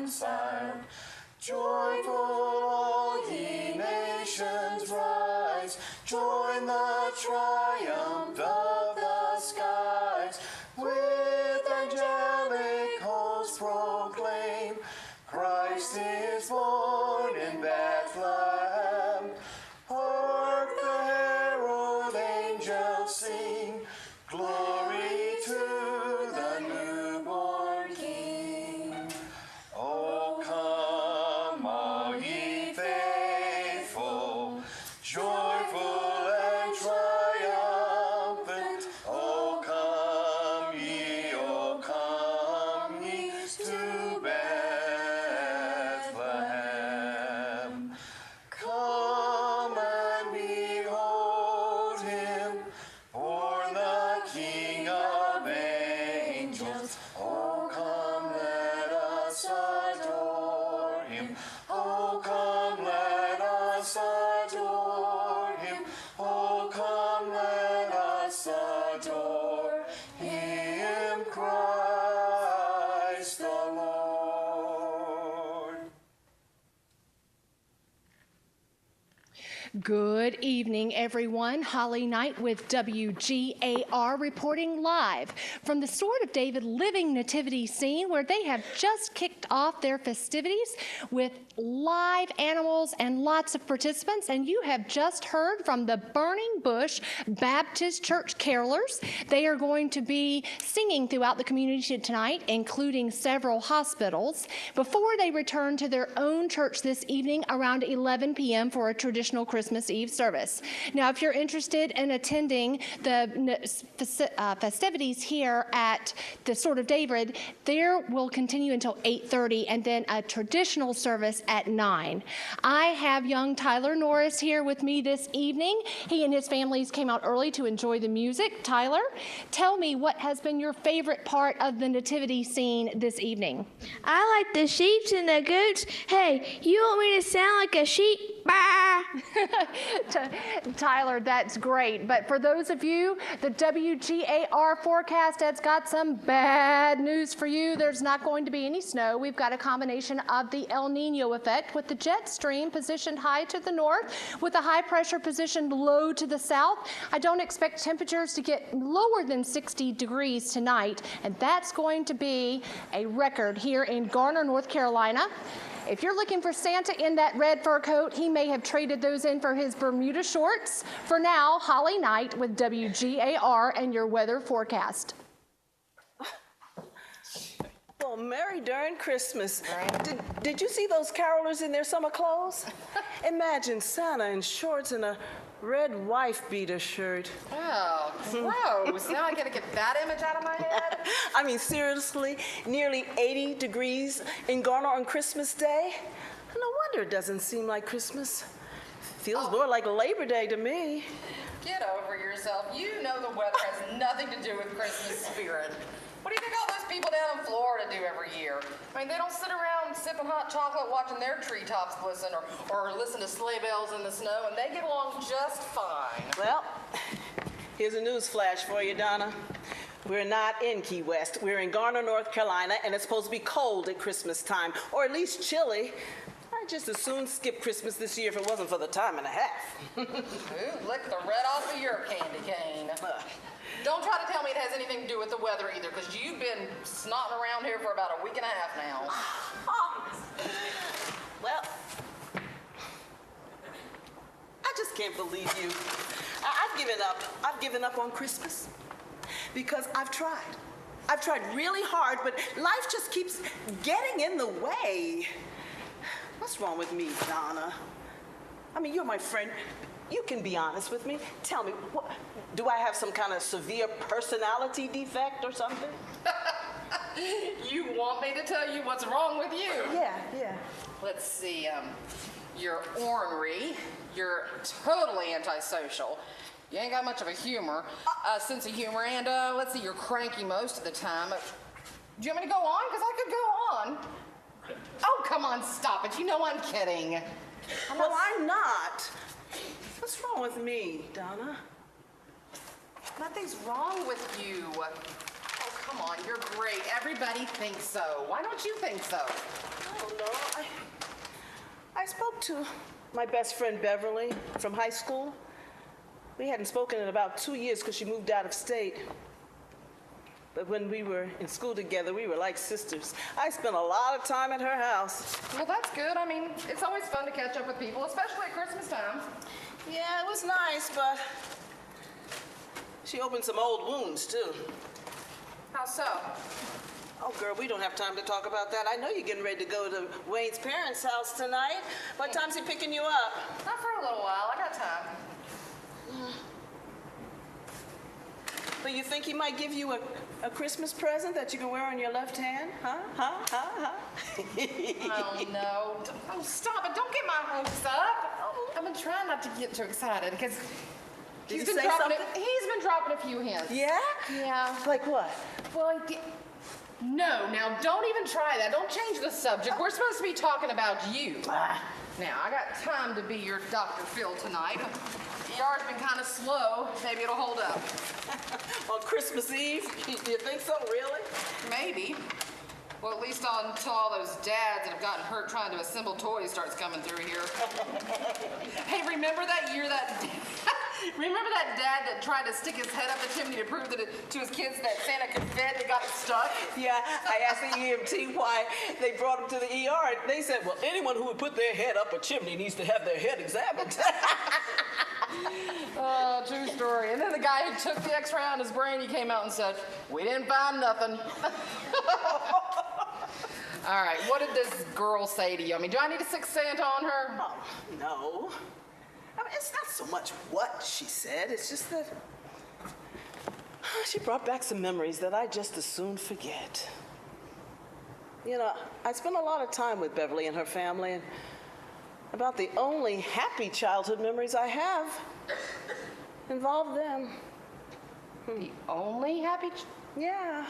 sound. Joyful all ye nations rise, join the triumph of the skies. With angelic hosts proclaim, Christ is born in Bethlehem. Hark the herald angels sing, glory to the newborn King. O come, all ye faithful, joyful and triumphant. O come ye to Bethlehem. Come and behold him, born the King of angels. Oh, come, let us adore him. Oh, come, let us adore him. Oh, come, let us adore him, Christ the Lord. Good evening, everyone. Holly Knight with WGAR reporting live from the Sword of David Living Nativity Scene, where they have just kicked off their festivities with live animals and lots of participants. And you have just heard from the Burning Bush Baptist Church carolers. They are going to be singing throughout the community tonight, including several hospitals, before they return to their own church this evening around 11 p.m. for a traditional Christmas Eve service. Now, if you're interested in attending the festivities here at the Sword of David, there will continue until 8:30 and then a traditional service at 9. I have young Tyler Norris here with me this evening. He and his families came out early to enjoy the music. Tyler, tell me what has been your favorite part of the nativity scene this evening? I like the sheep and the goats. Hey, you want me to sound like a sheep? Bah! Tyler, that's great. But for those of you, the WGAR forecast has got some bad news for you. There's not going to be any snow. We've got a combination of the El Nino effect with the jet stream positioned high to the north with a high pressure positioned low to the south. I don't expect temperatures to get lower than 60 degrees tonight, and that's going to be a record here in Garner, North Carolina. If you're looking for Santa in that red fur coat, he may have traded those in for his Bermuda shorts. For now, Holly Knight with WGAR and your weather forecast. Well, Merry darn Christmas. Did you see those carolers in their summer clothes? Imagine Santa in shorts and a red wife-beater shirt. Oh, gross. Now I gotta get that image out of my head. I mean, seriously, nearly 80 degrees in Garner on Christmas Day? No wonder it doesn't seem like Christmas. Feels more like Labor Day to me. Get over yourself. You know the weather has nothing to do with Christmas spirit. What do you think all those people down in Florida do every year? I mean, they don't sit around sipping hot chocolate watching their treetops glisten or listen to sleigh bells in the snow, and they get along just fine. Well, here's a news flash for you, Donna. We're not in Key West. We're in Garner, North Carolina, and it's supposed to be cold at Christmas time, or at least chilly. I'd just as soon skip Christmas this year if it wasn't for the time and a half. Ooh, lick the red off of your candy cane. Don't try to tell me it has anything to do with the weather either, because you've been snotting around here for about a week and a half now. Well, I just can't believe you. I've given up. I've given up on Christmas because I've tried. I've tried really hard, but life just keeps getting in the way. What's wrong with me, Donna? I mean, you're my friend. You can be honest with me. Tell me, what, do I have some kind of severe personality defect or something? You want me to tell you what's wrong with you? Yeah. Let's see, you're ornery, you're totally antisocial, you ain't got much of a sense of humor, and let's see, you're cranky most of the time. Do you want me to go on? Because I could go on. Oh, come on, stop it. You know I'm kidding. Well, I'm not. What's wrong with me, Donna? Nothing's wrong with you. Oh, come on, you're great. Everybody thinks so. Why don't you think so? Oh, no. I spoke to my best friend Beverly from high school. We hadn't spoken in about 2 years because she moved out of state. But when we were in school together, we were like sisters. I spent a lot of time at her house. Well, that's good. I mean, it's always fun to catch up with people, especially at Christmas time. Yeah, it was nice, but she opened some old wounds, too. How so? Oh, girl, we don't have time to talk about that. I know you're getting ready to go to Wayne's parents' house tonight. What time's he picking you up? Not for a little while. I got time. But you think he might give you a Christmas present that you can wear on your left hand? Huh? Oh, no. Oh, stop it. Don't get my hopes up. I've been trying not to get too excited because Did he's he been say dropping something? He's been dropping a few hints. Yeah? Yeah. Like what? Well, no, now don't even try that. Don't change the subject. We're supposed to be talking about you. Now, I got time to be your Dr. Phil tonight. ER's been kind of slow. Maybe it'll hold up. On Christmas Eve? Do you think so, really? Maybe. Well, at least until all those dads that have gotten hurt trying to assemble toys starts coming through here. Hey, remember that year remember that dad that tried to stick his head up the chimney to prove to his kids that Santa could fit and got stuck? Yeah, I asked the EMT why they brought him to the ER, and they said, well, anyone who would put their head up a chimney needs to have their head examined. Oh, true story. And then the guy who took the X-ray on his brain, he came out and said, we didn't find nothing. All right, what did this girl say to you? I mean, do I need to stick Santa on her? Oh, no. I mean, it's not so much what she said, it's just that she brought back some memories that I just as soon forget. You know, I spent a lot of time with Beverly and her family, and about the only happy childhood memories I have involve them. The only happy... Yeah.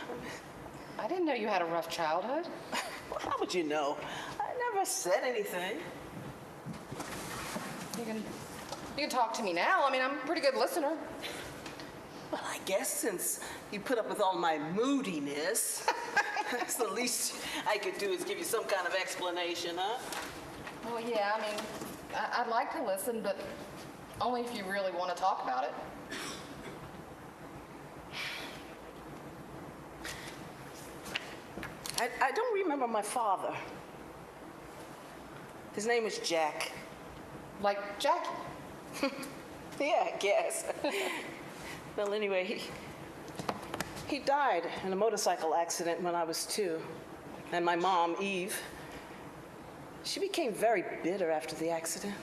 I didn't know you had a rough childhood. Well, how would you know? I never said anything. You can talk to me now. I mean, I'm a pretty good listener. Well, I guess since you put up with all my moodiness, that's the least I could do is give you some kind of explanation, huh? Well, yeah, I mean, I'd like to listen, but only if you really want to talk about it. I don't remember my father. His name was Jack. Like Jackie. Yeah, I guess. Well, anyway, he died in a motorcycle accident when I was 2. And my mom, Eve, she became very bitter after the accident.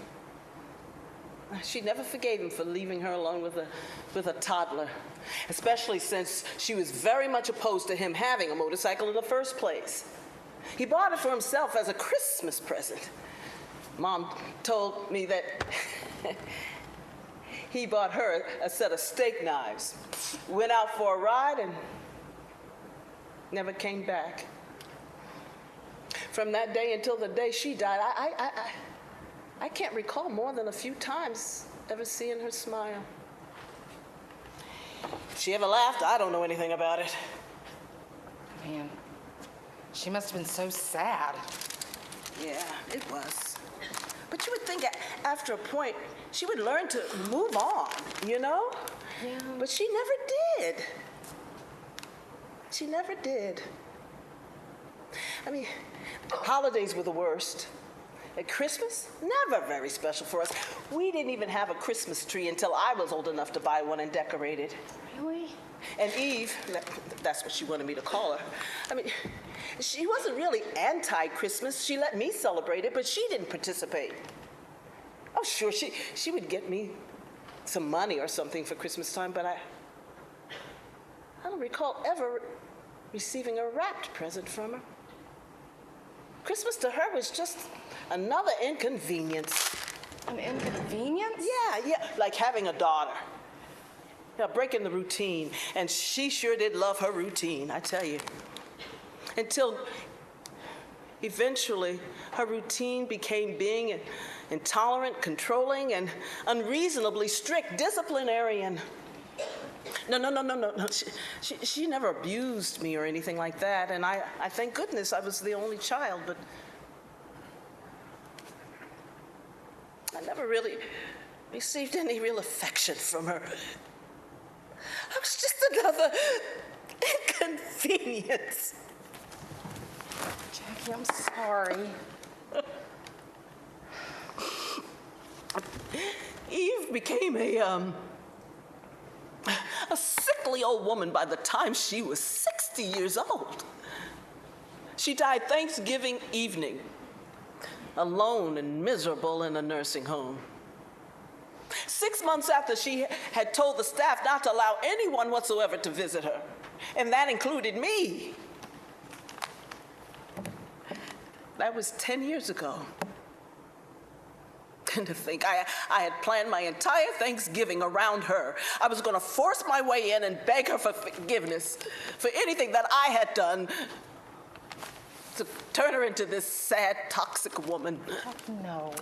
She never forgave him for leaving her alone with a toddler, especially since she was very much opposed to him having a motorcycle in the first place. He bought it for himself as a Christmas present. Mom told me that he bought her a set of steak knives, went out for a ride, and never came back. From that day until the day she died, I can't recall more than a few times ever seeing her smile. If she ever laughed, I don't know anything about it. Man, she must have been so sad. Yeah, it was. But you would think after a point, she would learn to move on, you know? Yeah. But she never did. She never did. I mean, holidays were the worst. At Christmas, never very special for us. We didn't even have a Christmas tree until I was old enough to buy one and decorate it. Really? And Eve, that's what she wanted me to call her. I mean, she wasn't really anti-Christmas. She let me celebrate it, but she didn't participate. Oh, sure, she would get me some money or something for Christmas time, but I don't recall ever receiving a wrapped present from her. Christmas to her was just another inconvenience. An inconvenience? Yeah, like having a daughter. Yeah, breaking the routine. And she sure did love her routine, I tell you. Until eventually her routine became being intolerant, controlling, and unreasonably strict disciplinarian. No. She never abused me or anything like that, and I thank goodness I was the only child, but never really received any real affection from her. I was just another inconvenience. Jackie, I'm sorry. Eve became a sickly old woman by the time she was 60 years old. She died Thanksgiving evening, alone and miserable in a nursing home. 6 months after she had told the staff not to allow anyone whatsoever to visit her, and that included me. That was 10 years ago. And to think I had planned my entire Thanksgiving around her. I was going to force my way in and beg her for forgiveness for anything that I had done to turn her into this sad, toxic woman. No.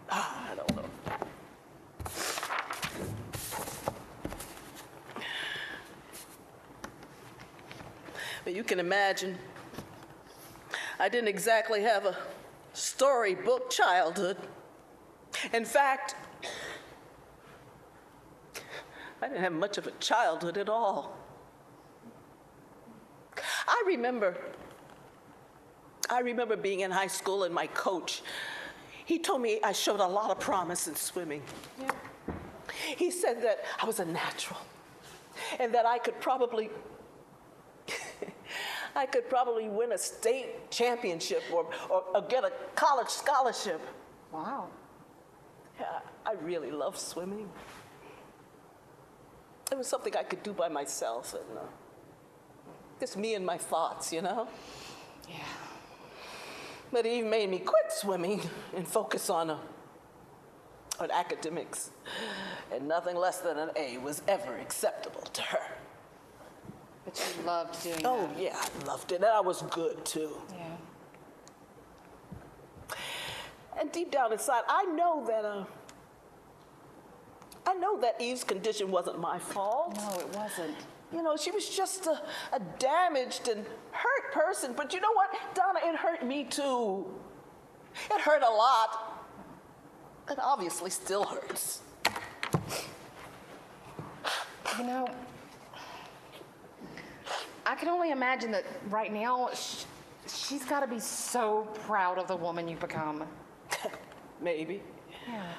I don't know. But you can imagine, I didn't exactly have a storybook childhood. In fact, I didn't have much of a childhood at all. I remember being in high school and my coach, he told me I showed a lot of promise in swimming. Yeah. He said that I was a natural and that I could probably win a state championship or get a college scholarship. Wow. Yeah, I really love swimming. It was something I could do by myself, and just me and my thoughts, you know? Yeah. But he made me quit swimming and focus on academics. And nothing less than an A was ever acceptable to her. But you loved doing that. Oh, yeah, I loved it, and I was good, too. Yeah. And deep down inside, I know that Eve's condition wasn't my fault. No, it wasn't. You know, she was just a damaged and hurt person. But you know what, Donna, it hurt me too. It hurt a lot. It obviously still hurts. You know, I can only imagine that right now she's got to be so proud of the woman you've become. Maybe. Yeah.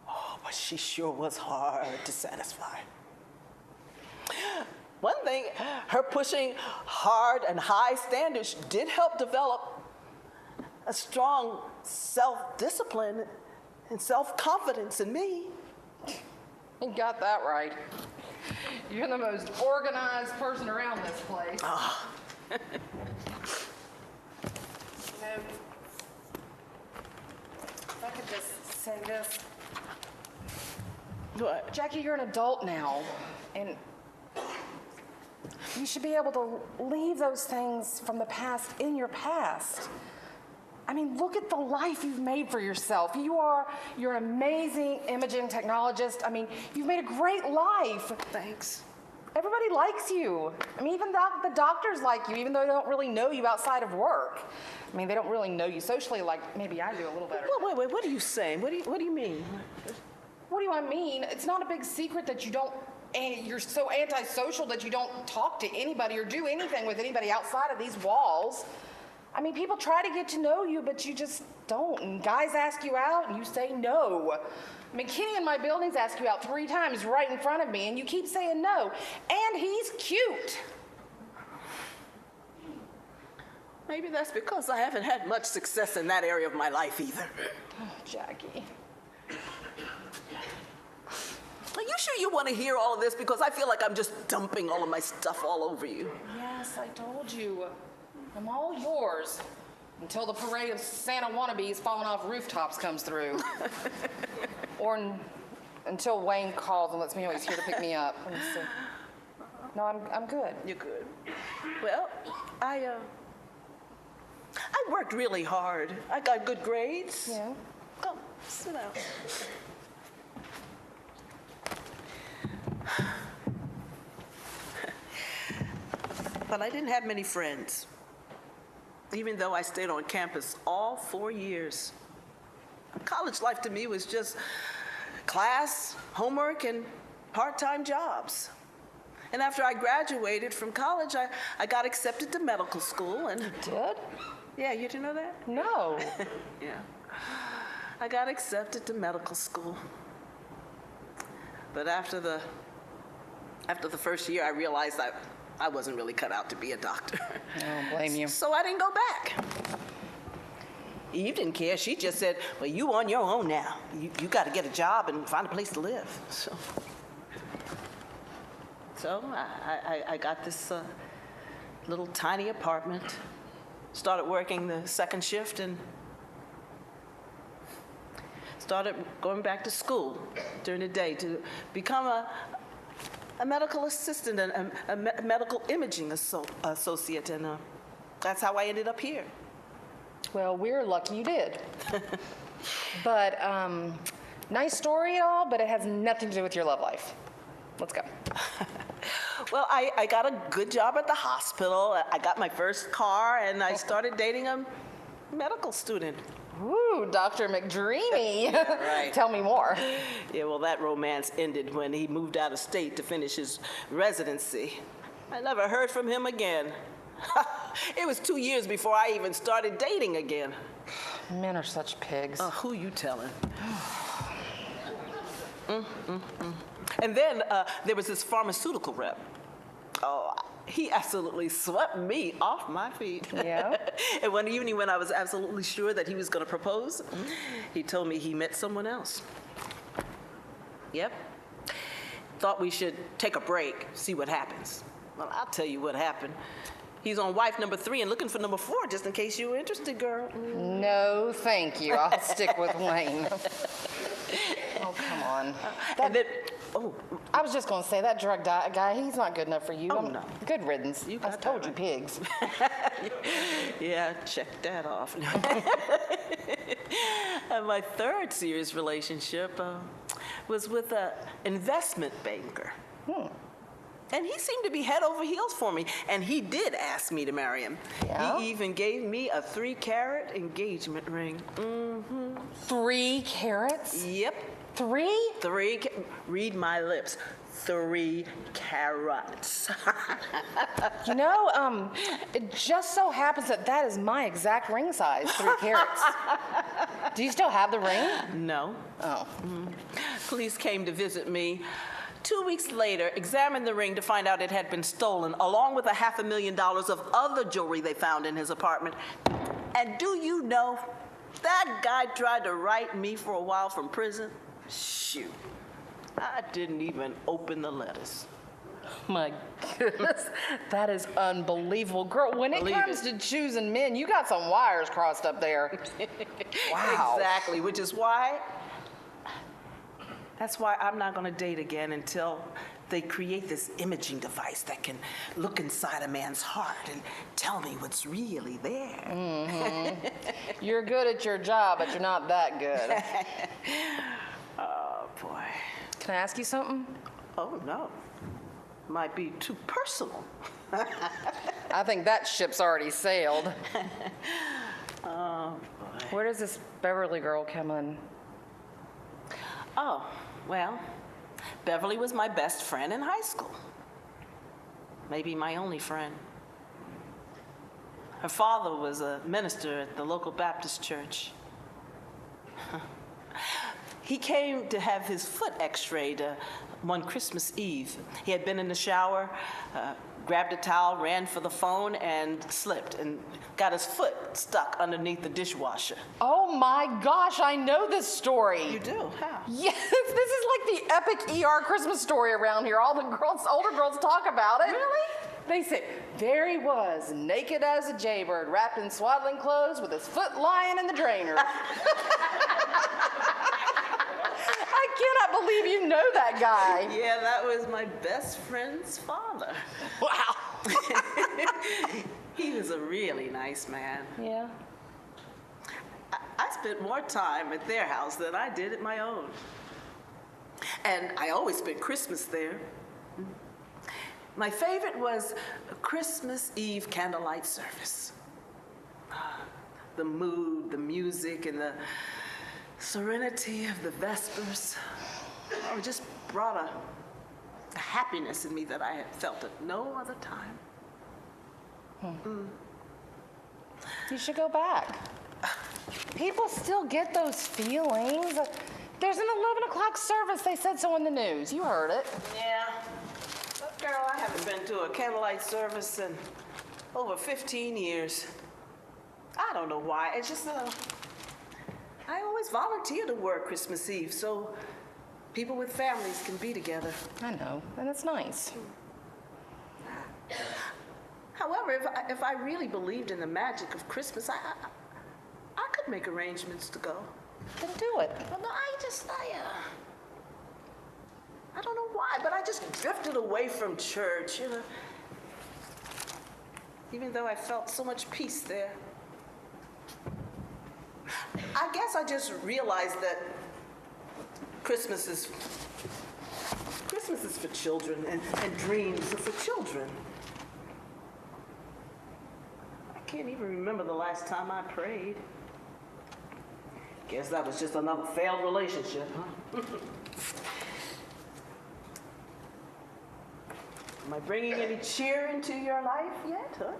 Oh, but she sure was hard to satisfy. One thing, her pushing hard and high standards did help develop a strong self-discipline and self-confidence in me. You got that right. You're the most organized person around this place. You know, if I could just say this. What? Jackie, you're an adult now, and you should be able to leave those things from the past in your past. I mean, look at the life you've made for yourself. You're an amazing imaging technologist. I mean, you've made a great life. Thanks. Everybody likes you. I mean, even the doctors like you, even though they don't really know you outside of work. I mean, they don't really know you socially like maybe I do a little better. Wait, what are you saying? What do you mean? What do I mean? It's not a big secret that you're so antisocial that you don't talk to anybody or do anything with anybody outside of these walls. I mean, people try to get to know you, but you just don't. And guys ask you out, and you say no. I mean, Kenny in my buildings asked you out 3 times right in front of me, and you keep saying no. And he's cute. Maybe that's because I haven't had much success in that area of my life either. Oh, Jackie. Are you sure you want to hear all of this? Because I feel like I'm just dumping all of my stuff all over you. Yes, I told you. I'm all yours until the parade of Santa wannabes falling off rooftops comes through. Or until Wayne calls and lets me know he's here to pick me up. Let me see. No, I'm good. You're good. Well, I worked really hard. I got good grades. Yeah. Come, sit down. But I didn't have many friends. even though I stayed on campus all 4 years. College life to me was just class, homework, and part-time jobs. And after I graduated from college, I got accepted to medical school. And Did? yeah, you didn't know that? No. Yeah. I got accepted to medical school. But after the first year, I realized I wasn't really cut out to be a doctor. I don't blame you. So I didn't go back. Eve didn't care. She just said, well, you on your own now. You got to get a job and find a place to live. So I got this little tiny apartment, started working the second shift, and started going back to school during the day to become a medical assistant and a medical imaging associate, and that's how I ended up here. Well, we're lucky you did. But, nice story and all, but it has nothing to do with your love life. Let's go. Well, I got a good job at the hospital. I got my first car, and I started dating a medical student. Ooh, Dr. McDreamy. Right. Tell me more. Yeah, well, that romance ended when he moved out of state to finish his residency. I never heard from him again. It was 2 years before I even started dating again. Men are such pigs. Who you telling? And then there was this pharmaceutical rep. Oh, he absolutely swept me off my feet. Yeah? And one evening when I was absolutely sure that he was going to propose, he told me he met someone else. Yep. Thought we should take a break, see what happens. Well, I'll tell you what happened. He's on wife number 3 and looking for number 4, just in case you were interested, girl. No, thank you. I'll stick with Wayne. Oh, come on. And then, I was just going to say, that drug guy, he's not good enough for you. Oh, no. Good riddance. You I got told that you, pigs. yeah, check that off. And my third serious relationship was with an investment banker. And he seemed to be head over heels for me. And he did ask me to marry him. Yeah? He even gave me a 3-carat engagement ring. 3 carats? Yep. 3? Read my lips. 3 carats. You know, it just so happens that is my exact ring size, 3 carats. Do you still have the ring? No. Oh. Police came to visit me. 2 weeks later, examined the ring to find out it had been stolen, along with $500,000 of other jewelry they found in his apartment. And do you know, that guy tried to write me for a while from prison? Shoot, I didn't even open the letters. My goodness, that is unbelievable. Girl, when it Believe comes to choosing men, you got some wires crossed up there. Wow. Exactly, which is why, that's why I'm not gonna date again until they create this imaging device that can look inside a man's heart and tell me what's really there. You're good at your job, but you're not that good. Oh, boy. Can I ask you something? Oh, no. Might be too personal. I think that ship's already sailed. Oh, boy. Where does this Beverly girl come in? Oh, well, Beverly was my best friend in high school. Maybe my only friend. Her father was a minister at the local Baptist church. He came to have his foot x-rayed one Christmas Eve. He had been in the shower, grabbed a towel, ran for the phone, and slipped and got his foot stuck underneath the dishwasher. Oh my gosh, I know this story. You do? How? Yes, this is like the epic ER Christmas story around here. All the girls, older girls talk about it. Really? They say, there he was, naked as a jaybird, wrapped in swaddling clothes with his foot lying in the drainer. I cannot believe you know that guy. Yeah, that was my best friend's father. Wow. He was a really nice man. Yeah. I spent more time at their house than I did at my own. And I always spent Christmas there. My favorite was a Christmas Eve candlelight service. The mood, the music, and the serenity of the Vespers just brought a happiness in me that I had felt at no other time. You should go back. People still get those feelings. There's an 11 o'clock service. They said so in the news. You heard it. Yeah. But girl, I haven't been to a candlelight service in over 15 years. I don't know why. It's just I always volunteer to work Christmas Eve so people with families can be together. I know, and it's nice. However, if I really believed in the magic of Christmas, I could make arrangements to go. Then do it. Well, no, I don't know why, but I just drifted away from church, you know. Even though I felt so much peace there. I guess I just realized that Christmas is for children, and dreams are for children. I can't even remember the last time I prayed. Guess that was just another failed relationship, huh? Am I bringing any cheer into your life yet, huh?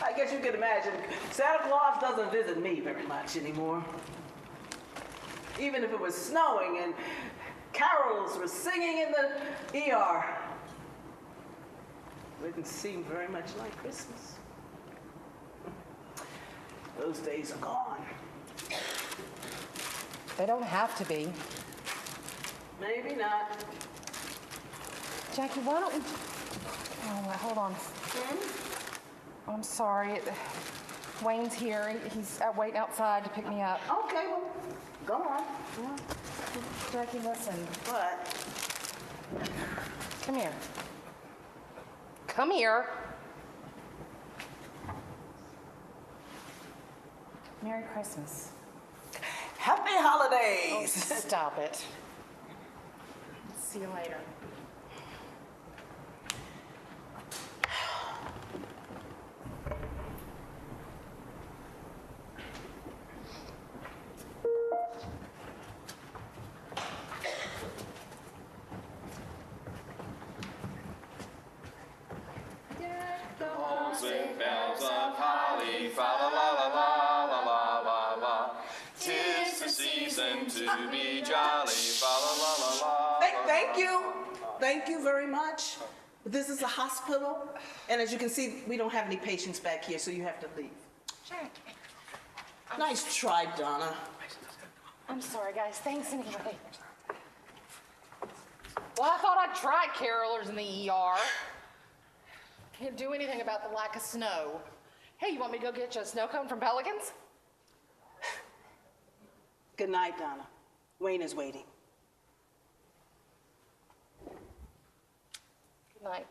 I guess you can imagine, Santa Claus doesn't visit me very much anymore. Even if it was snowing and carols were singing in the ER, it didn't seem very much like Christmas. Those days are gone. They don't have to be. Maybe not. Jackie, why don't we... Oh, well, hold on. I'm sorry. Wayne's here. He's waiting outside to pick me up. Okay, well, go on. Yeah. Jackie, listen. What? Come here. Come here. Merry Christmas. Happy holidays! Stop it. See you later. Bells with bells of holly, fa la la la la la la la la. 'Tis the season to be jolly, fa la la la la. Thank you. Thank you very much. This is a hospital, and as you can see, we don't have any patients back here, so you have to leave. Jackie. Nice try, Donna. I'm sorry, guys. Thanks anyway. Well, I thought I'd try carolers in the ER. Can't do anything about the lack of snow. Hey, you want me to go get you a snow cone from Pelicans? Good night, Donna. Wayne is waiting. Good night.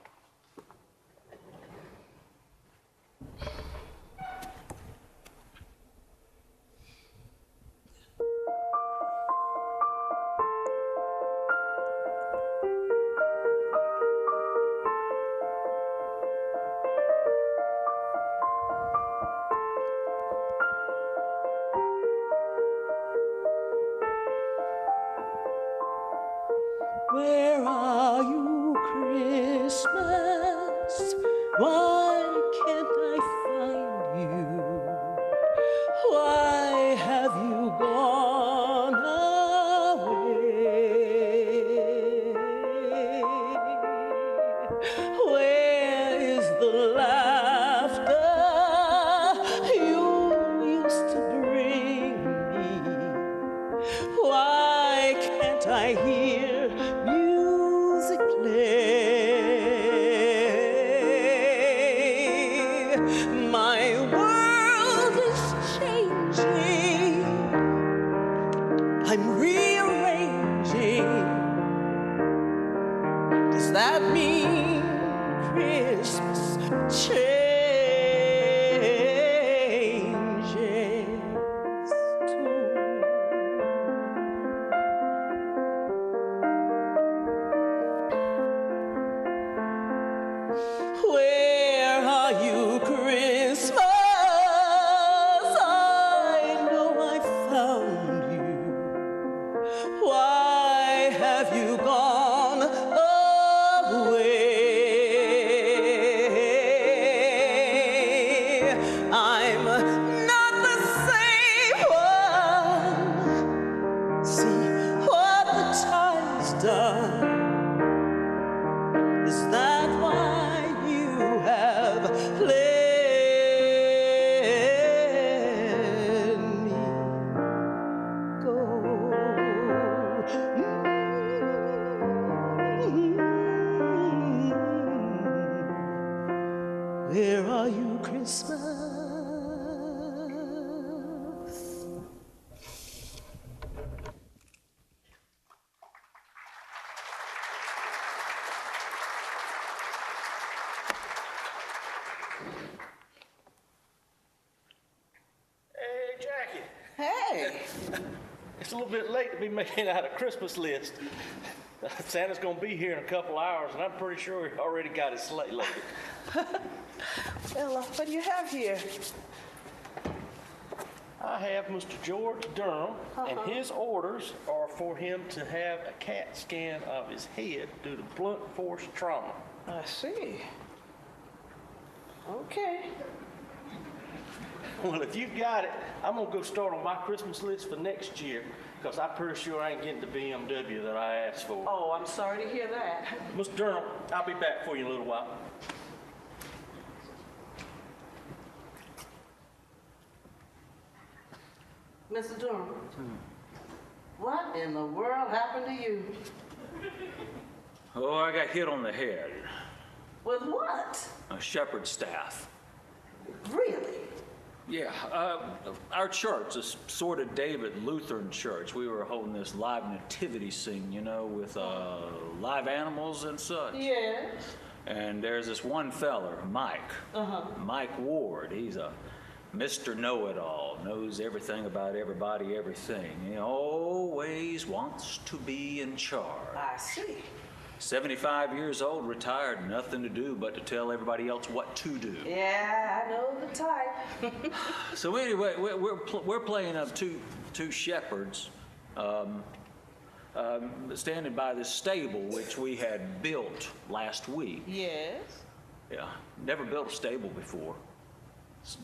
Where are you, Christmas? Why can't I find you? Why have you gone away? Where is the laughter you used to bring me? Why can't I hear music play? My world is changing. I'm rearranging. Does that mean Christmas changes too? Where are you, Christmas? Where are you, Christmas? Hey, Jackie. Hey, It's a little bit late to be making out a Christmas list. Santa's gonna be here in a couple hours, and I'm pretty sure he already got his sleigh loaded. well, what do you have here? I have Mr. George Durham, and his orders are for him to have a CAT scan of his head due to blunt force trauma. I see. Okay. Well, if you got it, I'm gonna go start on my Christmas list for next year, because I'm pretty sure I ain't getting the BMW that I asked for. Oh, I'm sorry to hear that. Mr. Durham, I'll be back for you in a little while. Mr. Durham, what in the world happened to you? Oh, I got hit on the head. With what? A shepherd's staff. Really? Yeah, our church, this sort of David Lutheran church, we were holding this live nativity scene, you know, with live animals and such. Yes. And there's this one feller, Mike. Mike Ward. He's a Mr. Know-It-All, knows everything about everybody, everything. He always wants to be in charge. I see. 75 years old, retired, nothing to do but to tell everybody else what to do. Yeah, I know the type. So anyway, we're playing up two shepherds standing by this stable which we had built last week. Yes. Yeah, never built a stable before.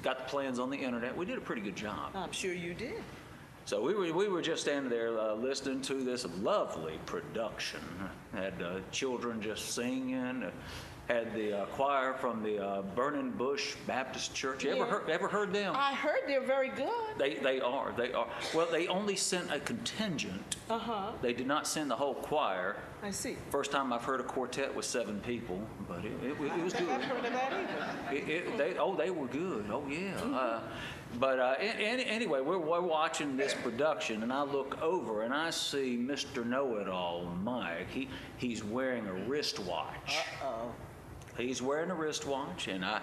Got the plans on the internet. We did a pretty good job. I'm sure you did. So we were just standing there listening to this lovely production. Had children just singing. Had the choir from the Burning Bush Baptist Church. You ever heard them? I heard they're very good. They are. Well, they only sent a contingent. They did not send the whole choir. I see. First time I've heard a quartet with 7 people, but it was good. I've heard of that either. They were good. Oh yeah. But anyway, we're watching this production, and I look over and I see Mr. Know-It-All, Mike. He's wearing a wristwatch. Uh-oh. He's wearing a wristwatch, and I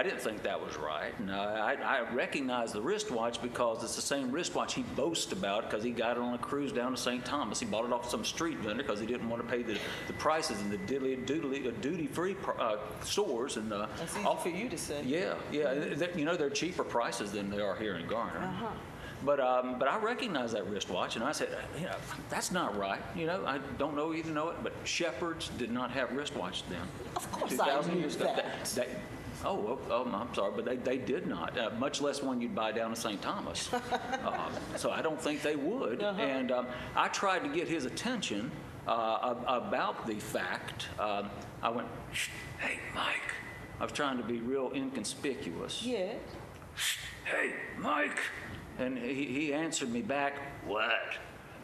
didn't think that was right. And I recognize the wristwatch because it's the same wristwatch he boasts about because he got it on a cruise down to St. Thomas. He bought it off some street vendor because he didn't want to pay the prices in the duty-free stores. And That's easy for you to say. Yeah. You know, they're cheaper prices than they are here in Garner. But I recognize that wristwatch, and I said, you know, that's not right. You know, I don't know you to know it, but shepherds did not have wristwatches then. Of course 2,000 I knew years ago. that. Oh, I'm sorry, but they did not, much less one you'd buy down in St. Thomas. So I don't think they would. And I tried to get his attention about the fact. I went, hey, Mike. I was trying to be real inconspicuous. Yes. Hey, Mike. And he answered me back, what?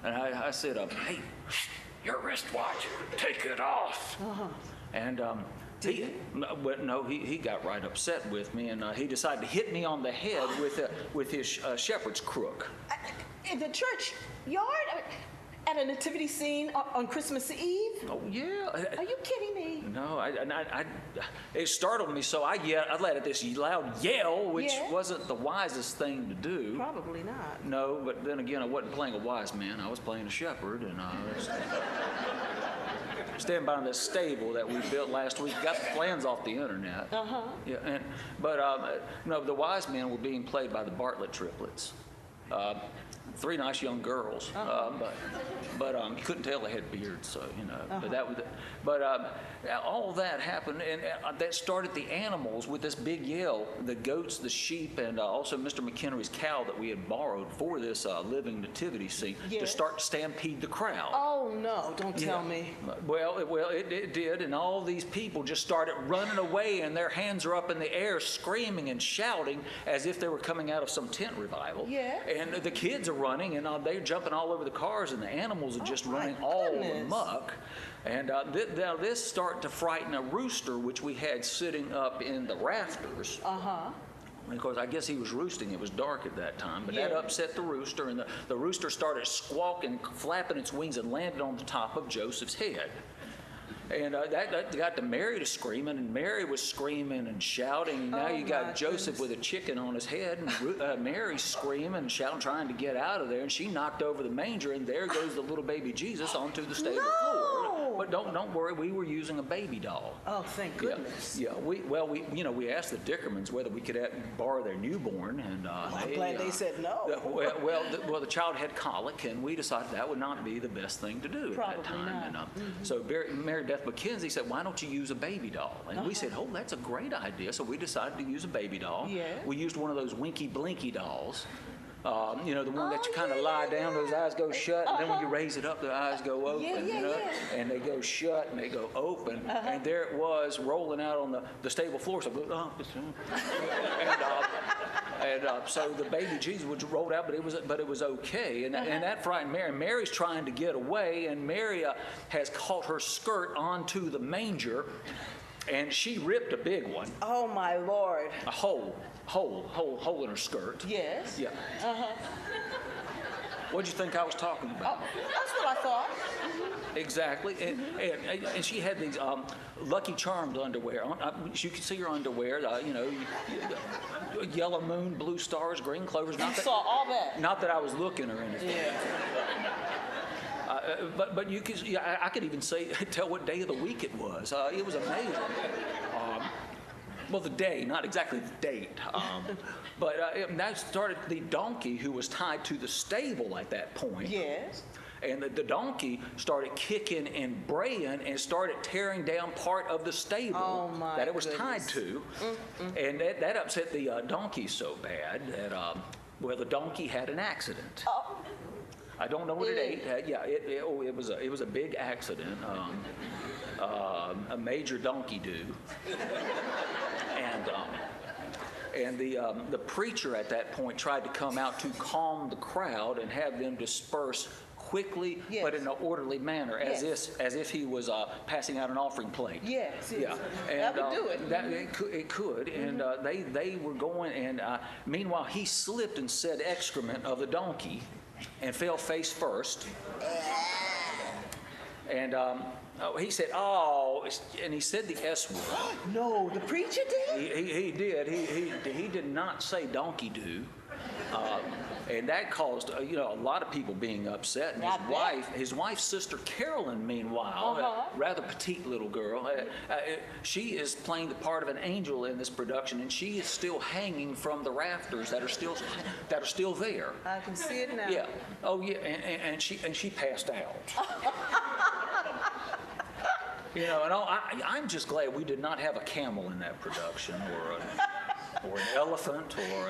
And I said, hey, your wristwatch, take it off. And he got right upset with me, and he decided to hit me on the head with his shepherd's crook. In the church yard? At a nativity scene on Christmas Eve? Oh yeah. Are you kidding me? No, it startled me, so I let out this loud yell, which wasn't the wisest thing to do. Probably not. No, but then again, I wasn't playing a wise man. I was playing a shepherd, and I was standing by this stable that we built last week. Got the plans off the internet. Yeah, but no, the wise men were being played by the Bartlett triplets. 3 nice young girls, but you couldn't tell they had beards, so you know. But all that happened, and that started the animals with this big yell: the goats, the sheep, and also Mr. McHenry's cow that we had borrowed for this living nativity scene to start to stampede the crowd. Oh no! Don't tell me. Well, it did, and all these people just started running away, and their hands are up in the air, screaming and shouting as if they were coming out of some tent revival. Yeah. And the kids are running, and they're jumping all over the cars, and the animals are just running all amok. And now this started to frighten a rooster, which we had sitting up in the rafters. Because I guess he was roosting. It was dark at that time, but that upset the rooster, and the rooster started squawking, flapping its wings, and landed on the top of Joseph's head. And that got to Mary to screaming, and Mary was screaming and shouting. And now you got Joseph with a chicken on his head, and Mary screaming and shouting, trying to get out of there. And she knocked over the manger, and there goes the little baby Jesus onto the stable floor. But don't worry, we were using a baby doll. Oh, thank goodness. Yeah. We asked the Dickermans whether we could borrow their newborn, and I'm glad they said no. The child had colic, and we decided that would not be the best thing to do at that time. Not. And so Mary Beth McKenzie said, "Why don't you use a baby doll?" And we said, "Oh, that's a great idea." So we decided to use a baby doll. We used one of those Winky Blinky dolls. The one that you kind of lie down, those eyes go shut, and then when you raise it up, the eyes go open, and they go shut and they go open, and there it was rolling out on the stable floor. So, so the baby Jesus was rolled out, but it was okay, and that frightened Mary. Mary's trying to get away, and Mary has caught her skirt onto the manger, and she ripped a big one. Oh my Lord! A hole in her skirt. Yes. Yeah. What'd you think I was talking about? That's what I thought. Exactly. And she had these Lucky Charms underwear on. You could see her underwear. Yellow moon, blue stars, green clovers. I saw all that. Not that I was looking or anything. Yeah. But you could. I could even tell what day of the week it was. It was amazing. Well, the day, not exactly the date. But that started the donkey who was tied to the stable at that point. Yes. And the donkey started kicking and braying and started tearing down part of the stable that it was tied to. And that upset the donkey so bad that, the donkey had an accident. I don't know what it ate. It was a big accident. A major donkey do. And the preacher at that point tried to come out to calm the crowd and have them disperse quickly, but in an orderly manner, as if he was passing out an offering plate. Yes. Yeah. And, that would do it. It could. And they were going, and meanwhile he slipped and said excrement of the donkey and fell face first. And he said, and he said the S word. No, the preacher did? He did. He did not say donkey do. And that caused, a lot of people being upset. And his wife's sister Carolyn, meanwhile, a rather petite little girl, she is playing the part of an angel in this production, and she is still hanging from the rafters that are still there. I can see it now. Yeah. Oh yeah. And she passed out. And I'm just glad we did not have a camel in that production, or an elephant, or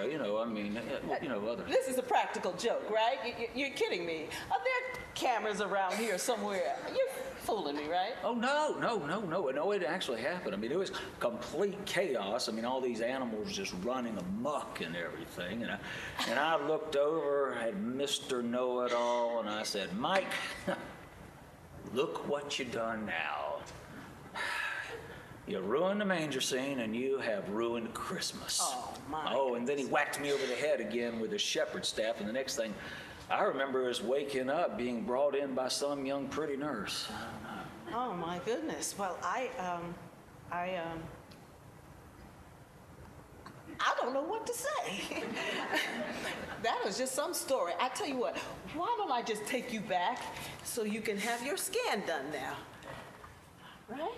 other. This is a practical joke, right? You're kidding me. Are there cameras around here somewhere? You're fooling me, right? Oh no! It actually happened. I mean, it was complete chaos. I mean, all these animals just running amok and everything. And I looked over at Mr. Know-It-All, and I said, "Mike, look what you done now. You ruined the manger scene, and you have ruined Christmas." Oh, my and then he whacked me over the head again with his shepherd's staff, and the next thing I remember is waking up being brought in by some young pretty nurse. Oh, my goodness. Well, I don't know what to say. That was just some story. I tell you what, why don't I just take you back so you can have your scan done now? Right?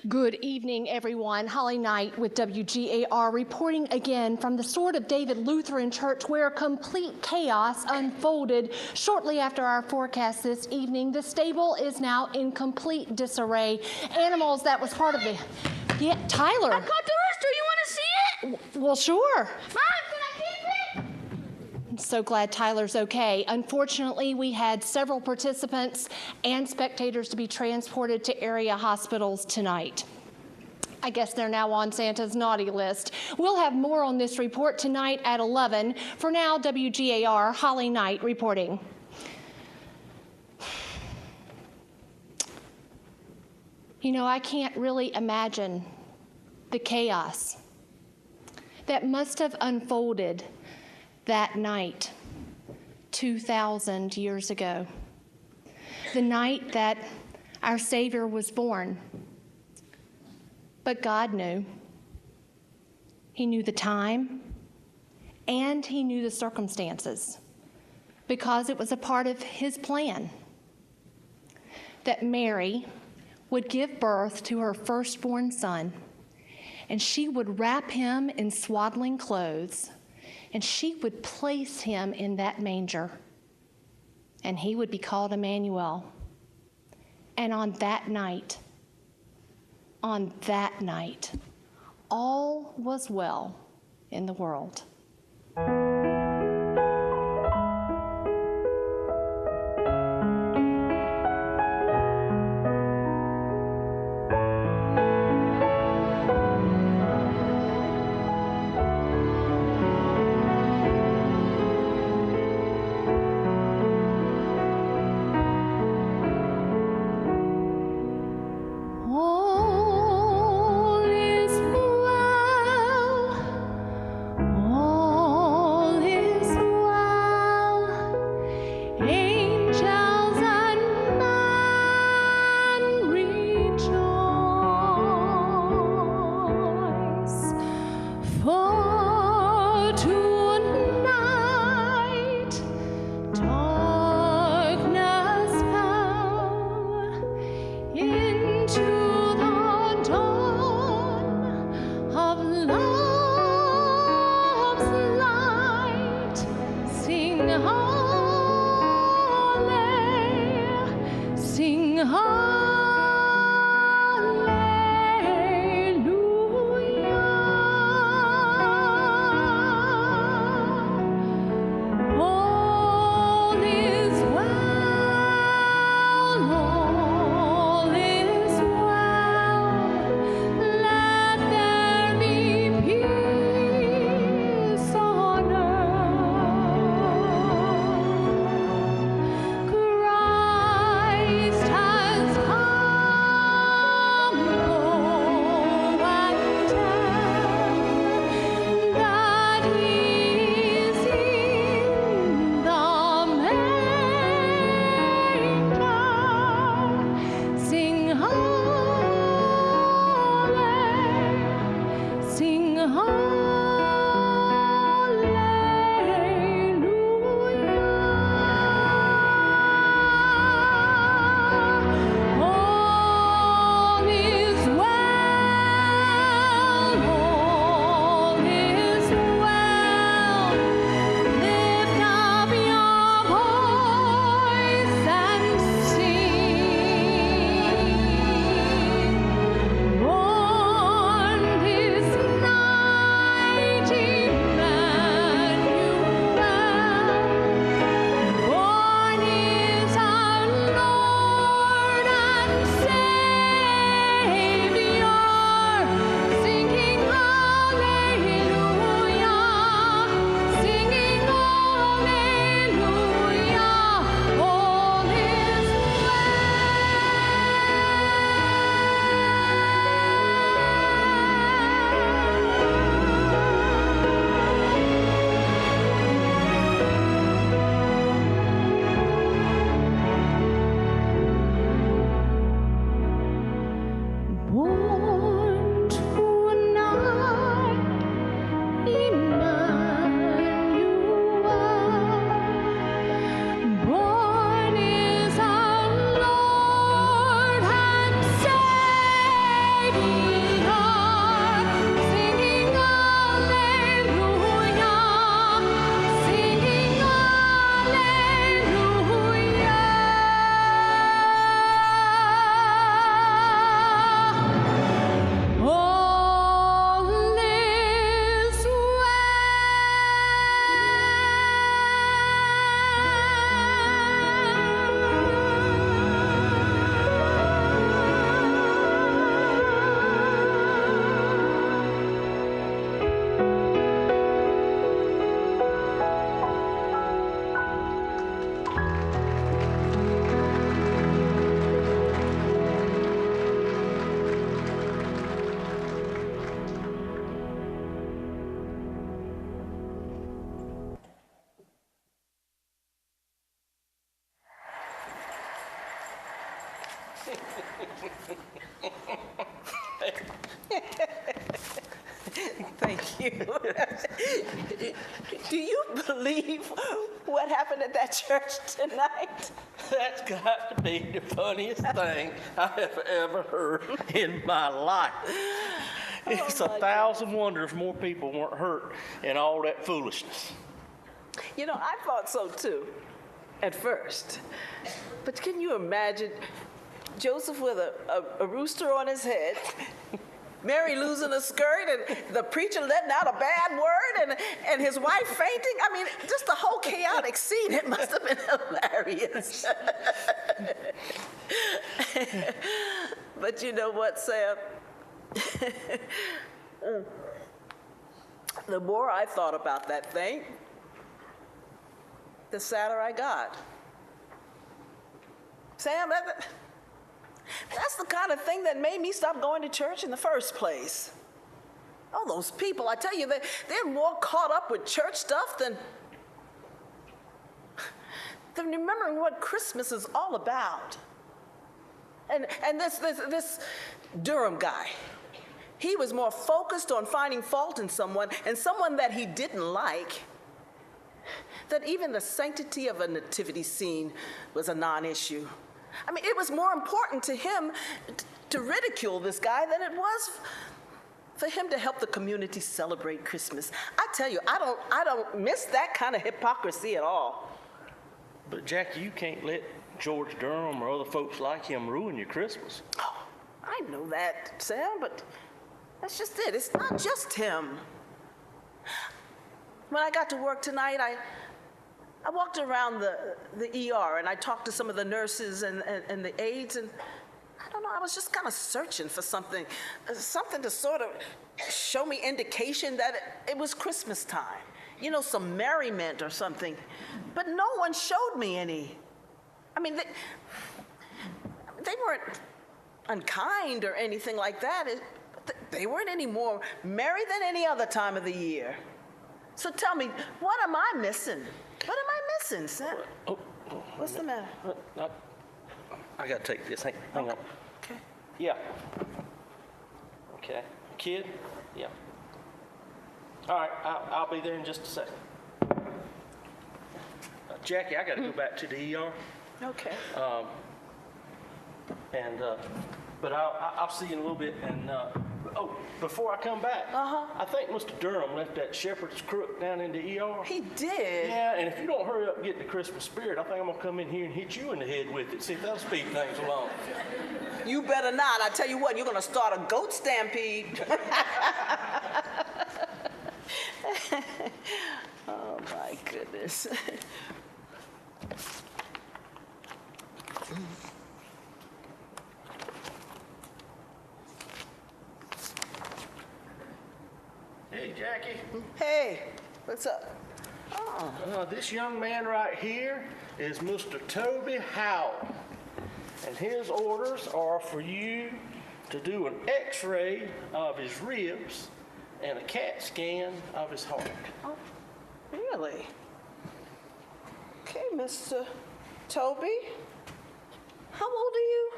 Good evening, everyone. Holly Knight with WGAR reporting again from the Sword of David Lutheran Church, where complete chaos unfolded shortly after our forecast this evening. The stable is now in complete disarray. Animals that was part of the... Yeah, Tyler. I caught the rooster. You want to see it? Well, sure. Mom, can I keep it? So glad Tyler's okay. Unfortunately, we had several participants and spectators to be transported to area hospitals tonight. I guess they're now on Santa's naughty list. We'll have more on this report tonight at 11. For now, WGAR, Holly Knight reporting. You know, I can't really imagine the chaos that must have unfolded that night 2,000 years ago, the night that our Savior was born. But God knew. He knew the time, and He knew the circumstances, because it was a part of His plan that Mary would give birth to her firstborn son, and she would wrap him in swaddling clothes, and she would place him in that manger, and he would be called Emmanuel. And on that night, all was well in the world. Thank you. Do you believe what happened at that church tonight? That's got to be the funniest thing I have ever heard in my life. It's 1,000 wonders more people weren't hurt in all that foolishness. You know, I thought so too, at first. But can you imagine Joseph with a rooster on his head, Mary losing a skirt, and the preacher letting out a bad word, and his wife fainting? I mean, just the whole chaotic scene, it must have been hilarious. But you know what, Sam? The more I thought about that thing, the sadder I got. Sam, that's the kind of thing that made me stop going to church in the first place. All those people, I tell you, they're more caught up with church stuff than remembering what Christmas is all about. And this Durham guy, he was more focused on finding fault in someone, and someone that he didn't like, that even the sanctity of a nativity scene was a non-issue. I mean, it was more important to him to ridicule this guy than it was for him to help the community celebrate Christmas. I tell you, I don't miss that kind of hypocrisy at all. But Jackie, you can't let George Durham or other folks like him ruin your Christmas. Oh, I know that, Sam, but that's just it. It's not just him. When I got to work tonight, I walked around the ER and I talked to some of the nurses and the aides, and I don't know, I was just kind of searching for something to sort of show me indication that it was Christmas time. You know, some merriment or something. But no one showed me any. I mean, they weren't unkind or anything like that. They weren't any more merry than any other time of the year. So tell me, what am I missing? What am I missing, Sam? What's the matter? I gotta take this. Hang on. Okay. Yeah. Okay. Kid? Yeah. All right, I'll be there in just a second. Jackie, I gotta go back to the ER. Okay. But I'll see you in a little bit. And before I come back, I think Mr. Durham left that shepherd's crook down in the ER. He did? Yeah, and if you don't hurry up and get the Christmas spirit, I think I'm gonna come in here and hit you in the head with it. See if that'll speed things along. You better not. I tell you what, you're gonna start a goat stampede. Oh my goodness. Hey, Jackie. Hey, what's up? This young man right here is Mr. Toby Howell, and his orders are for you to do an X-ray of his ribs and a CAT scan of his heart. Oh, really? Okay, Mr. Toby. How old are you?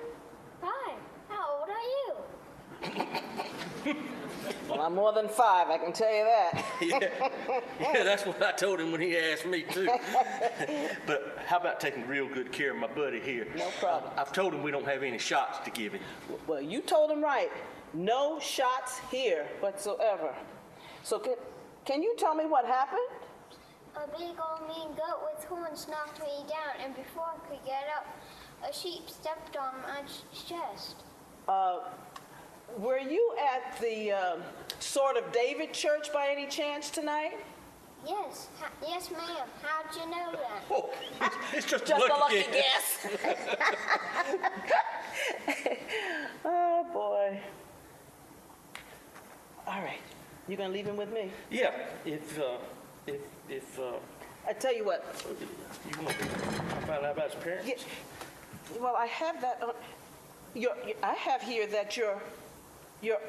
Hi, how old are you? Well, I'm more than 5, I can tell you that. Yeah, that's what I told him when he asked me too. But how about taking real good care of my buddy here? No problem. I've told him we don't have any shots to give him. Well, you told him right. No shots here whatsoever. So can you tell me what happened? A big old mean goat with horns knocked me down, and before I could get up, a sheep stepped on my chest. Were you at the Sword of David church by any chance tonight? Yes, yes, ma'am. How'd you know that? Oh, it's just Just a lucky guess. Oh, boy. All right. You gonna leave him with me? Yeah, if I tell you what. you want to find out about his parents? Yeah, well, I have that. I have here that your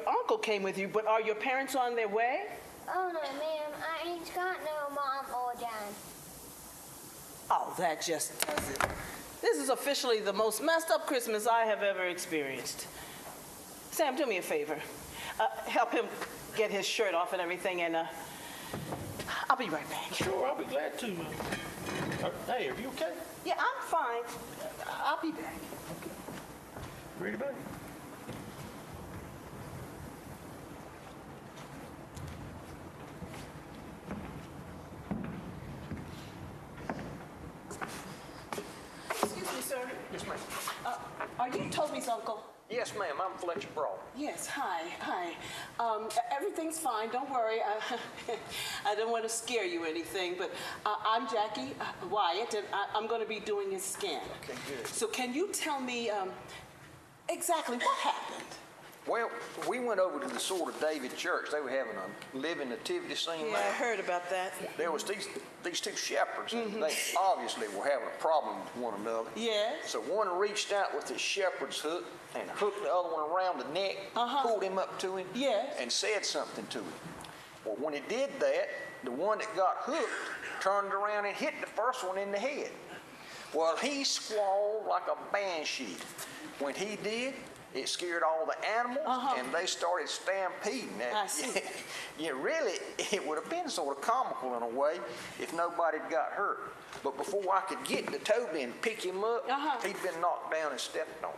uncle came with you, but are your parents on their way? Oh, no, ma'am. I ain't got no mom or dad. Oh, that just does it. This is officially the most messed up Christmas I have ever experienced. Sam, do me a favor. Help him get his shirt off and everything, and I'll be right back. Sure, I'll be glad to. Hey, are you okay? Yeah, I'm fine. I'll be back. Ready, buddy? Excuse me, sir. Yes, ma'am. Are you Toby's uncle? Yes, ma'am. I'm Fletcher Brawl. Yes, hi. Everything's fine, don't worry. I don't want to scare you or anything, but I'm Jackie Wyatt, and I'm going to be doing his scan. Okay, good. So can you tell me exactly what happened? Well, we went over to the Sword of David Church. They were having a living nativity scene Yeah, I there. heard about that. There was these two shepherds, and they obviously were having a problem with one another. Yes. So one reached out with his shepherd's hook and hooked the other one around the neck, pulled him up to him, Yes. and said something to him. Well, when he did that, the one that got hooked turned around and hit the first one in the head. Well, he squalled like a banshee. When he did, it scared all the animals, and they started stampeding. I see. Yeah, really, it would have been sort of comical in a way if nobody had got hurt. But before I could get to Toby and pick him up, he'd been knocked down and stepped on.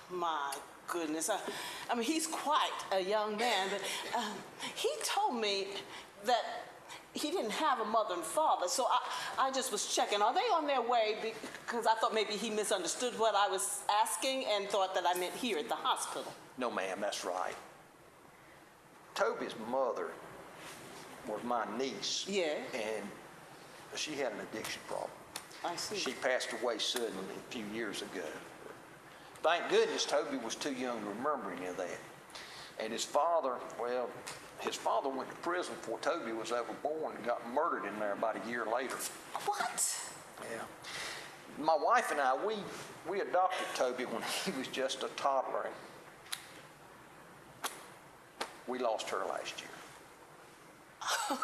My goodness. I mean, he's quite a young man, but he told me that he didn't have a mother and father, so I just was checking. Are they on their way? Because I thought maybe he misunderstood what I was asking and thought that I meant here at the hospital. No, ma'am, that's right. Toby's mother was my niece. Yeah. And she had an addiction problem. I see. She passed away suddenly a few years ago. Thank goodness Toby was too young to remember any of that. And his father, well, his father went to prison before Toby was ever born and got murdered in there about a year later. What? Yeah. My wife and I, we adopted Toby when he was just a toddler. We lost her last year.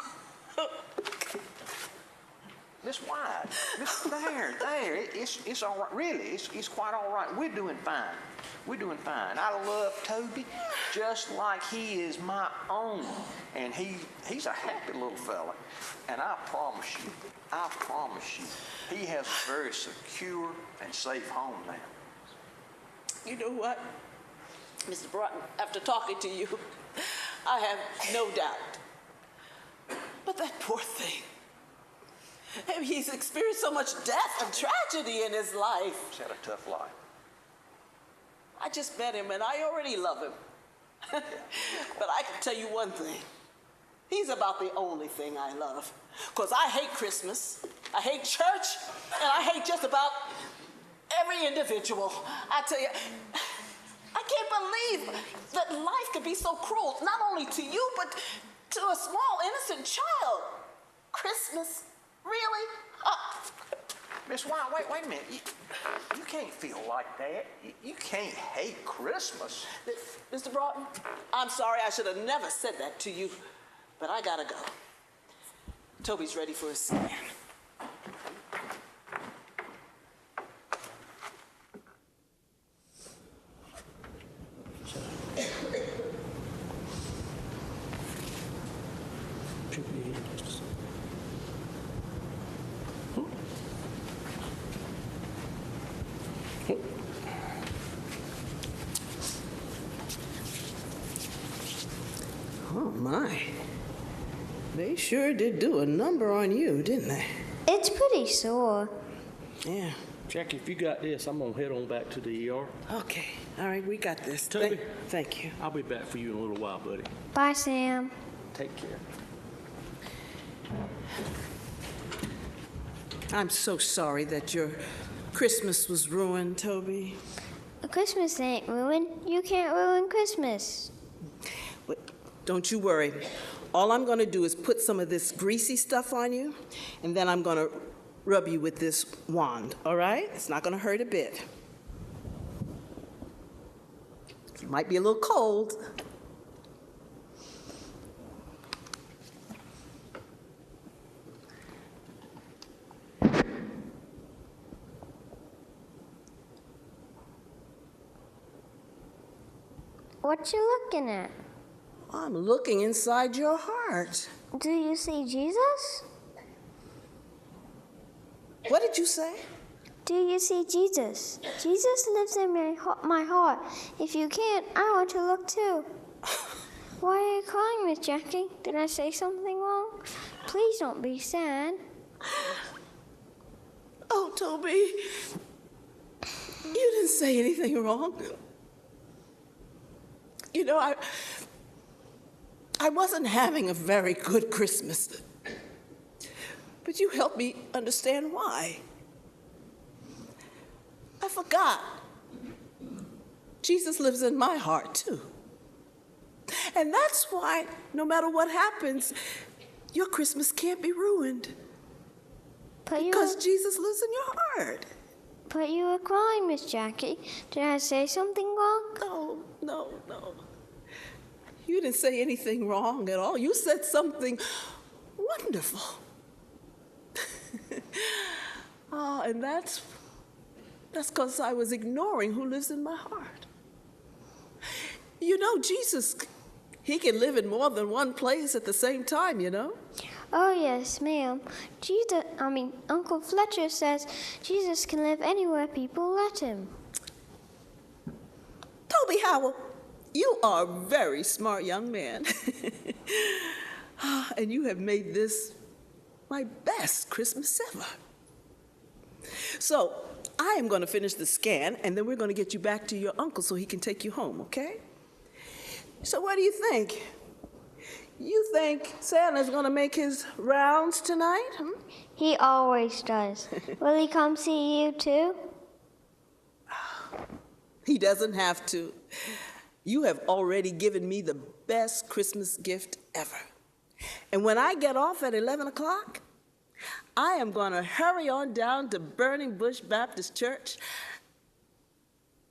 Miss White, there, it's all right. Really, it's quite all right. We're doing fine. We're doing fine. I love Toby just like he is my own. And he's a happy little fella. And I promise you, he has a very secure and safe home now. You know what, Mr. Broughton, after talking to you, I have no doubt. But that poor thing, I mean, he's experienced so much death and tragedy in his life. He's had a tough life. I just met him and I already love him. But I can tell you one thing. He's about the only thing I love. Because I hate Christmas, I hate church, and I hate just about every individual. I tell you, I can't believe that life could be so cruel, not only to you, but to a small, innocent child. Christmas? Really? Miss White, wait a minute. You can't feel like that. You can't hate Christmas. Mr. Broughton, I'm sorry, I should have never said that to you, but I gotta go. Toby's ready for his scan. Oh, my. They sure did do a number on you, didn't they? It's pretty sore. Yeah. Jackie, if you got this, I'm going to head on back to the ER. Okay. All right, we got this. Toby. Thank you. I'll be back for you in a little while, buddy. Bye, Sam. Take care. I'm so sorry that your Christmas was ruined, Toby. Christmas ain't ruined. You can't ruin Christmas. But don't you worry. All I'm going to do is put some of this greasy stuff on you, and then I'm going to rub you with this wand, all right? It's not going to hurt a bit. You might be a little cold. What you looking at? I'm looking inside your heart. Do you see Jesus? What did you say? Do you see Jesus? Jesus lives in my heart. If you can't, I want to look too. Why are you crying, Miss Jackie? Did I say something wrong? Please don't be sad. Oh, Toby, you didn't say anything wrong. You know, I wasn't having a very good Christmas, but you helped me understand why. I forgot. Jesus lives in my heart, too. And that's why, no matter what happens, your Christmas can't be ruined. Because Jesus lives in your heart. But you were crying, Miss Jackie. Did I say something wrong? No. You didn't say anything wrong at all. You said something wonderful. And that's because I was ignoring who lives in my heart. You know, Jesus, he can live in more than one place at the same time, you know? Oh, yes, ma'am. Uncle Fletcher says Jesus can live anywhere people let him. Toby Howell, you are a very smart young man. And you have made this my best Christmas ever. So, I am going to finish the scan, and then we're going to get you back to your uncle so he can take you home, okay? So what do you think? You think Santa's going to make his rounds tonight? He always does. Will he come see you, too? He doesn't have to. You have already given me the best Christmas gift ever. And when I get off at 11 o'clock, I am going to hurry on down to Burning Bush Baptist Church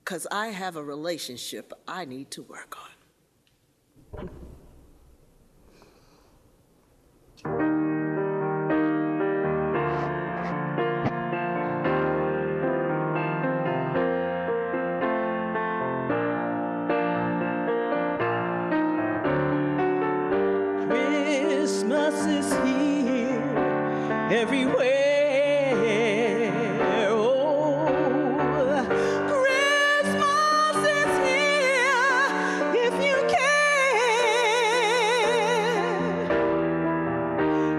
because I have a relationship I need to work on. Christmas is here everywhere. Oh, Christmas is here if you care.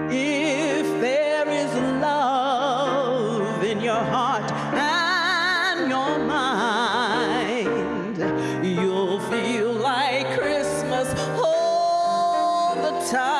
If there is love in your heart and your mind, you'll feel like Christmas all the time.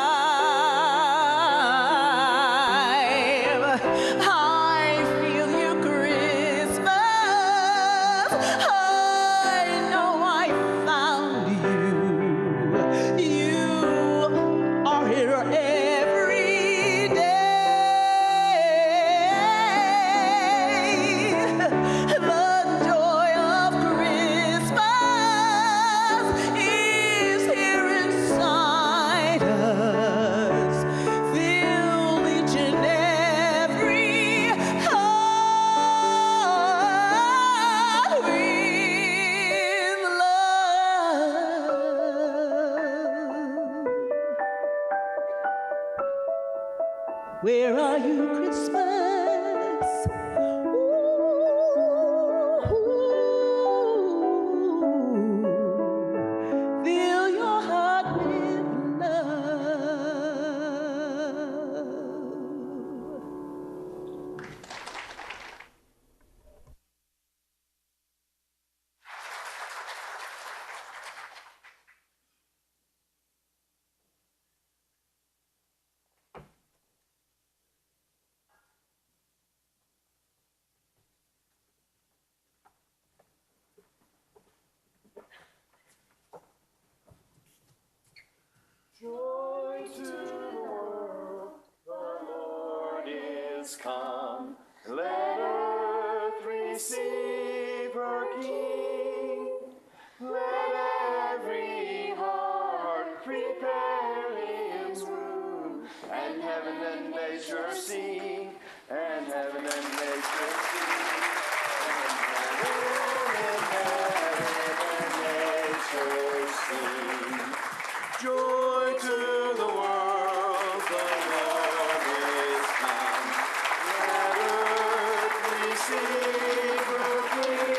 Where are you, Christmas? Ooh, fill your heart with love. Joy to the world, the Lord is come. Let earth receive her King. Let every heart prepare His room. And heaven and nature sing, and heaven and nature sing. And heaven and nature nature sing. Joy to the world, the Lord is come. Let earth receive her King.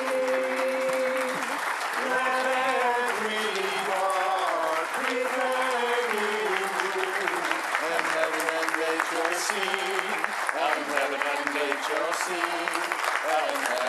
Let every heart prepare Him. And heaven and nature sing. And heaven and nature sing. And heaven